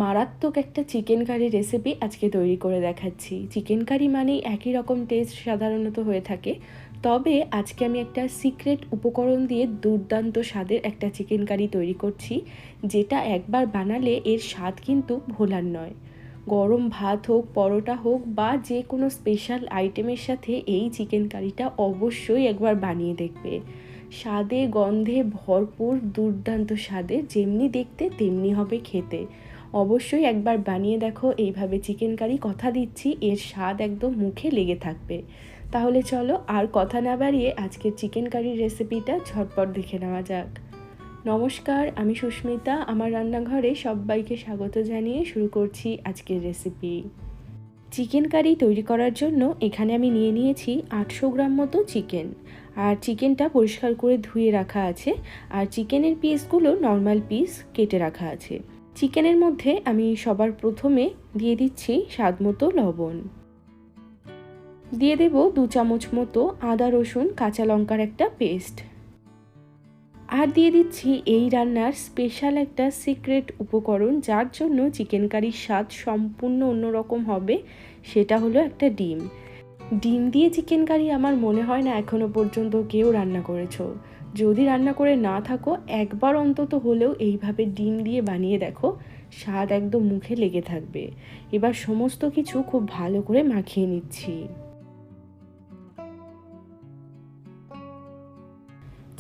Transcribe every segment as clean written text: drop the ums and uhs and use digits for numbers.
মারাত্মক একটা chicken curry recipe আজকে তৈরি করে দেখাচ্ছি। চিকেন কারি মানেই একই রকম টেস্ট সাধারণত হয়ে থাকে, তবে আজকে আমি একটা সিক্রেট উপকরণ দিয়ে দুর্দান্ত স্বাদের একটা চিকেন কারি তৈরি করছি, যেটা একবার বানালে এর স্বাদ কিন্তু ভোলার নয়। গরম ভাত হোক, পরোটা হোক বা যে কোনো স্পেশাল আইটেমের সাথে এই চিকেন কারিটা অবশ্যই একবার বানিয়ে দেখবে। স্বাদে গন্ধে ভরপুর, দুর্দান্ত স্বাদে, যেমনি দেখতে তেমনি হবে খেতে। অবশ্যই একবার বানিয়ে দেখো এইভাবে চিকেন কারি, কথা দিচ্ছি এর স্বাদ একদম মুখে লেগে থাকবে। তাহলে চলো আর কথা না বাড়িয়ে আজকের চিকেন কারির রেসিপিটা ঝটপট দেখে নেওয়া যাক। নমস্কার, আমি সুস্মিতা। আমার রান্নাঘরে সবাইকে স্বাগত জানিয়ে শুরু করছি আজকের রেসিপি। চিকেন কারি তৈরি করার জন্য এখানে আমি নিয়ে নিয়েছি 800 গ্রাম মতো চিকেন। আর চিকেনটা পরিষ্কার করে ধুয়ে রাখা আছে, আর চিকেনের পিসগুলো নর্মাল পিস কেটে রাখা আছে। চিকেনের মধ্যে আমি সবার প্রথমে দিয়ে দিচ্ছি স্বাদ মতো লবণ, দিয়ে দেব 2 চামচ মতো আদা রসুন কাঁচা লঙ্কার একটা পেস্ট, আর দিয়ে দিচ্ছি এই রান্নার স্পেশাল একটা সিক্রেট উপকরণ, যার জন্য চিকেন কারির স্বাদ সম্পূর্ণ অন্যরকম হবে। সেটা হলো একটা ডিম। ডিম দিয়ে চিকেন কারি আমার মনে হয় না এখনো পর্যন্ত কেউ রান্না করেছো। যদি রান্না করে না থাকো, একবার অন্তত হলেও এইভাবে ডিম দিয়ে বানিয়ে দেখো, স্বাদ একদম মুখে লেগে থাকবে। এবার সমস্ত কিছু খুব ভালো করে মাখিয়ে নিচ্ছি।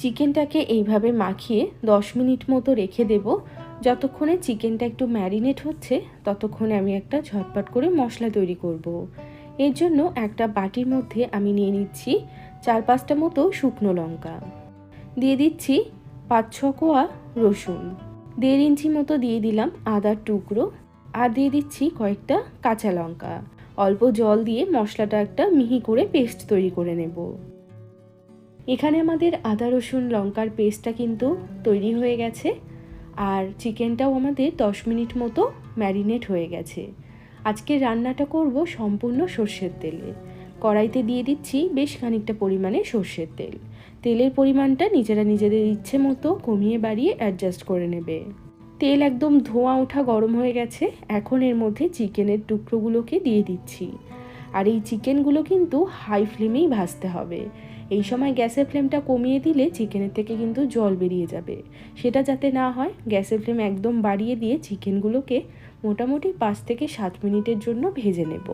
চিকেনটাকে এইভাবে মাখিয়ে 10 মিনিট মতো রেখে দেব। যতক্ষণে চিকেনটা একটু ম্যারিনেট হচ্ছে, ততক্ষণে আমি একটা ঝটপট করে মশলা তৈরি করব। এর জন্য একটা বাটির মধ্যে আমি নিয়ে নিচ্ছি 4-5টা মতো শুকনো লঙ্কা, দিয়ে দিচ্ছি 5-6 কোয়া রসুন, 1.5 ইঞ্চি মতো দিয়ে দিলাম আদার টুকরো, আর দিয়ে দিচ্ছি কয়েকটা কাঁচা লঙ্কা। অল্প জল দিয়ে মশলাটা একটা মিহি করে পেস্ট তৈরি করে নেব। এখানে আমাদের আদা রসুন লঙ্কার পেস্টটা কিন্তু তৈরি হয়ে গেছে, আর চিকেনটাও আমাদের 10 মিনিট মতো ম্যারিনেট হয়ে গেছে। আজকে রান্নাটা করব সম্পূর্ণ সর্ষের তেলে। কড়াইতে দিয়ে দিচ্ছি বেশ খানিকটা পরিমাণে সর্ষের তেল। তেলের পরিমাণটা নিজেরা নিজেদের ইচ্ছে মতো কমিয়ে বাড়িয়ে অ্যাডজাস্ট করে নেবে। তেল একদম ধোঁয়া ওঠা গরম হয়ে গেছে। এখন এর মধ্যে চিকেনের টুকরোগুলোকে দিয়ে দিচ্ছি, আর এই চিকেনগুলো কিন্তু হাই ফ্লেমেই ভাজতে হবে। এই সময় গ্যাসের ফ্লেমটা কমিয়ে দিলে চিকেনের থেকে কিন্তু জল বেরিয়ে যাবে। সেটা যাতে না হয়, গ্যাসের ফ্লেম একদম বাড়িয়ে দিয়ে চিকেনগুলোকে মোটামুটি 5 থেকে 7 মিনিটের জন্য ভেজে নেব।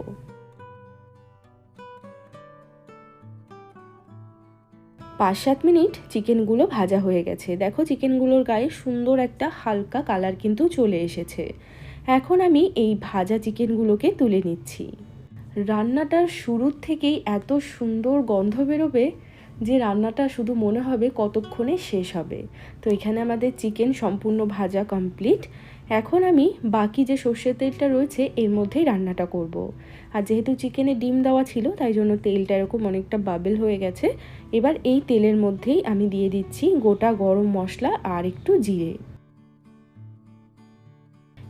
5-7 মিনিট চিকেনগুলো ভাজা হয়ে গেছে। দেখো চিকেনগুলোর গায়ে সুন্দর একটা হালকা কালার কিন্তু চলে এসেছে। এখন আমি এই ভাজা চিকেনগুলোকে তুলে নিচ্ছি। রান্নাটার শুরুর থেকেই এত সুন্দর গন্ধ বেরোবে যে রান্নাটা শুধু মনে হবে কতক্ষণে শেষ হবে। তো এখানে আমাদের চিকেন সম্পূর্ণ ভাজা কমপ্লিট। এখন আমি বাকি যে সর্ষের তেলটা রয়েছে এর মধ্যেই রান্নাটা করব। আর যেহেতু চিকেনে ডিম দেওয়া ছিল, তাই জন্য তেলটা এরকম অনেকটা বাবেল হয়ে গেছে। এবার এই তেলের মধ্যেই আমি দিয়ে দিচ্ছি গোটা গরম মশলা আর একটু জিরে।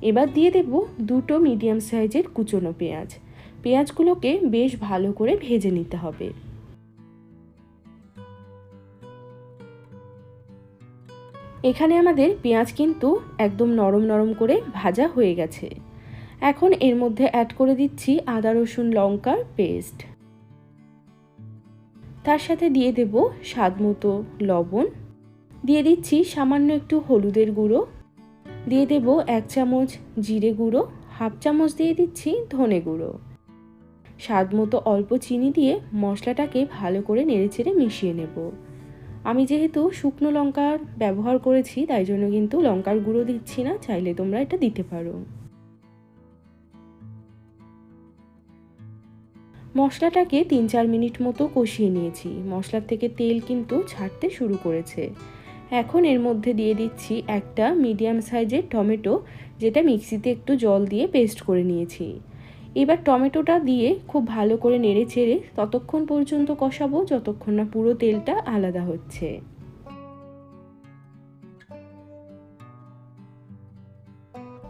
এবার দিয়ে দেব 2টো মিডিয়াম সাইজের কুচনো পেঁয়াজ। পেঁয়াজগুলোকে বেশ ভালো করে ভেজে নিতে হবে। এখানে আমাদের পেঁয়াজ কিন্তু একদম নরম নরম করে ভাজা হয়ে গেছে। এখন এর মধ্যে অ্যাড করে দিচ্ছি আদা রসুন লঙ্কার পেস্ট। তার সাথে দিয়ে দেব স্বাদ মতো লবণ, দিয়ে দিচ্ছি সামান্য একটু হলুদের গুঁড়ো, দিয়ে দেব 1 চামচ জিরে গুঁড়ো, 1/2 চামচ দিয়ে দিচ্ছি ধনে গুঁড়ো। স্বাদ মতো অল্প চিনি দিয়ে মশলাটাকে ভালো করে নেড়েচেড়ে মিশিয়ে নেব। আমি যেহেতু শুকনো লঙ্কার ব্যবহার করেছি, তাই জন্য কিন্তু লঙ্কার গুঁড়ো দিচ্ছি না, চাইলে তোমরা এটা দিতে পারো। মশলাটাকে 3-4 মিনিট মতো কষিয়ে নিয়েছি। মশলার থেকে তেল কিন্তু ছাড়তে শুরু করেছে। এখন এর মধ্যে দিয়ে দিচ্ছি একটা মিডিয়াম সাইজের টমেটো, যেটা মিক্সিতে একটু জল দিয়ে পেস্ট করে নিয়েছি। এবার টমেটোটা দিয়ে খুব ভালো করে নেড়ে চেড়ে ততক্ষণ পর্যন্ত কষাবো যতক্ষণ না পুরো তেলটা আলাদা হচ্ছে।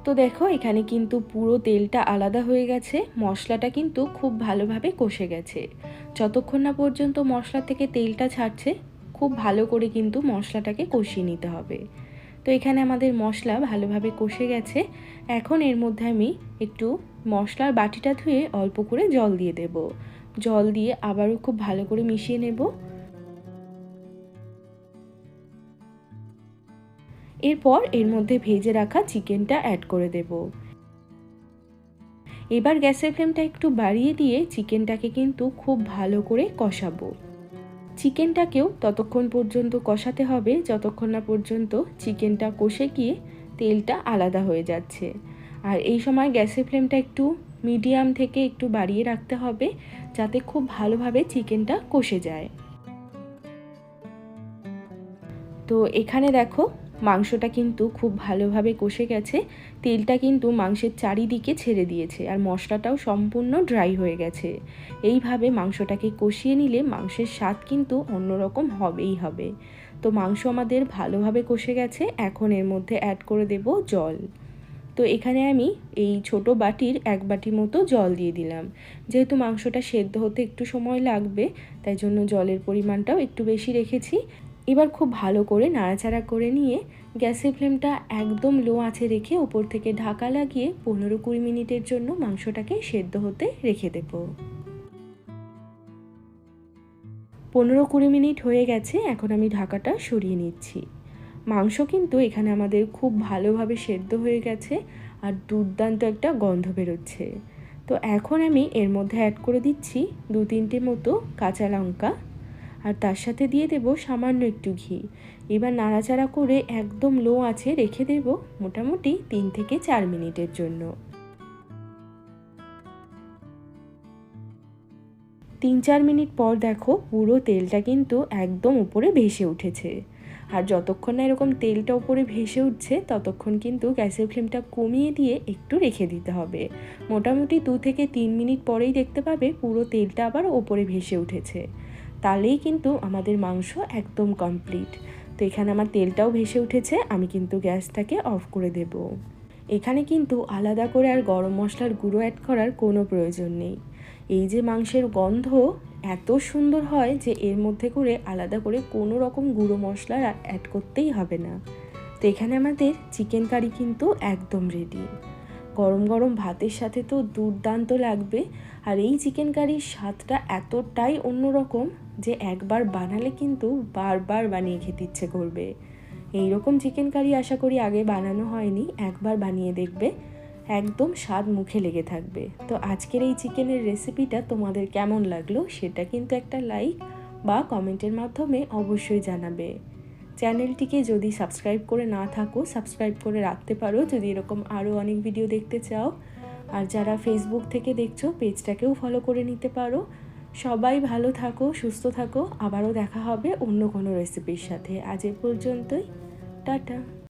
তো দেখো এখানে কিন্তু পুরো তেলটা আলাদা হয়ে গেছে, মশলাটা কিন্তু খুব ভালোভাবে কষে গেছে। যতক্ষণ না পর্যন্ত মশলা থেকে তেলটা ছাড়ছে, খুব ভালো করে কিন্তু মশলাটাকে কষিয়ে নিতে হবে। তো এখানে আমাদের মশলা ভালোভাবে কষে গেছে। এখন এর মধ্যে আমি একটু মশলার বাটিটা ধুয়ে অল্প করে জল দিয়ে দেব। জল দিয়ে আবারও খুব ভালো করে মিশিয়ে নেব। এরপর এর মধ্যে ভেজে রাখা চিকেনটা অ্যাড করে দেব। এবার গ্যাসের ফ্লেমটা একটু বাড়িয়ে দিয়ে চিকেনটাকে কিন্তু খুব ভালো করে কষাবো। চিকেনটাকেও ততক্ষণ পর্যন্ত কষাতে হবে যতক্ষণ না পর্যন্ত চিকেনটা কষে গিয়ে তেলটা আলাদা হয়ে যাচ্ছে। আর এই সময় গ্যাসের ফ্লেমটা একটু মিডিয়াম থেকে একটু বাড়িয়ে রাখতে হবে যাতে খুব ভালোভাবে চিকেনটা কষে যায়। তো এখানে দেখো মাংসটা কিন্তু খুব ভালোভাবে কষে গেছে। তেলটা কিন্তু মাংসের চারিদিকে ছেড়ে দিয়েছে আর মশলাটাও সম্পূর্ণ ড্রাই হয়ে গেছে। এইভাবে মাংসটাকে কষিয়ে নিলে মাংসের স্বাদ কিন্তু অন্যরকম হবেই হবে। তো মাংস আমাদের ভালোভাবে কষে গেছে। এখন এর মধ্যে অ্যাড করে দেব জল। তো এখানে আমি এই ছোট বাটির 1 বাটি মতো জল দিয়ে দিলাম। যেহেতু মাংসটা সেদ্ধ হতে একটু সময় লাগবে, তাই জন্য জলের পরিমাণটাও একটু বেশি রেখেছি। এবার খুব ভালো করে নাড়াচাড়া করে নিয়ে গ্যাসের ফ্লেমটা একদম লো আঁচে রেখে উপর থেকে ঢাকা লাগিয়ে 15-20 মিনিটের জন্য মাংসটাকে সেদ্ধ হতে রেখে দেব। 15-20 মিনিট হয়ে গেছে। এখন আমি ঢাকাটা সরিয়ে নিচ্ছি। মাংস কিন্তু এখানে আমাদের খুব ভালোভাবে সেদ্ধ হয়ে গেছে আর দুর্দান্ত একটা গন্ধ বেরোচ্ছে। তো এখন আমি এর মধ্যে অ্যাড করে দিচ্ছি 2-3টে মতো কাঁচা লঙ্কা আর তার সাথে দিয়ে দেব সামান্য একটু ঘি। এবার নাড়াচাড়া করে একদম লো আঁচে রেখে দেব মোটামুটি 3 থেকে 4 মিনিটের জন্য। 3-4 মিনিট পর দেখো পুরো তেলটা কিন্তু একদম উপরে ভেসে উঠেছে। আর যতক্ষণ না এরকম তেলটা উপরে ভেসে উঠছে ততক্ষণ কিন্তু গ্যাসের ফ্লেমটা কমিয়ে দিয়ে একটু রেখে দিতে হবে। মোটামুটি 2 থেকে 3 মিনিট পরেই দেখতে পাবে পুরো তেলটা আবার ওপরে ভেসে উঠেছে। তাহলেই কিন্তু আমাদের মাংস একদম কমপ্লিট। তো এখানে আমার তেলটাও ভেসে উঠেছে, আমি কিন্তু গ্যাসটাকে অফ করে দেব। এখানে কিন্তু আলাদা করে আর গরম মশলার গুঁড়ো অ্যাড করার কোনো প্রয়োজন নেই। এই যে মাংসের গন্ধ এত সুন্দর হয় যে এর মধ্যে করে আলাদা করে কোনো রকম গুঁড়ো মশলা অ্যাড করতেই হবে না। তো এখানে আমাদের চিকেন কারি কিন্তু একদম রেডি। গরম গরম ভাতের সাথে তো দুর্দান্ত লাগবে। আর এই চিকেন কারির স্বাদটা এতটাই অন্যরকম যে একবার বানালে কিন্তু বারবার বানিয়ে খেতে ইচ্ছে করবে। এইরকম চিকেন কারি আশা করি আগে বানানো হয়নি, একবার বানিয়ে দেখবে, একদম স্বাদ মুখে লেগে থাকবে। তো আজকের এই চিকেনের রেসিপিটা তোমাদের কেমন লাগলো সেটা কিন্তু একটা লাইক বা কমেন্টের মাধ্যমে অবশ্যই জানাবে। চ্যানেলটিকে যদি সাবস্ক্রাইব করে না থাকো সাবস্ক্রাইব করে রাখতে পারো যদি এরকম আরও অনেক ভিডিও দেখতে চাও। আর যারা ফেসবুক থেকে দেখছো পেজটাকেও ফলো করে নিতে পারো। সবাই ভালো থাকো, সুস্থ থাকো। আবারও দেখা হবে অন্য কোনো রেসিপির সাথে। আজ এ পর্যন্তই, টাটা।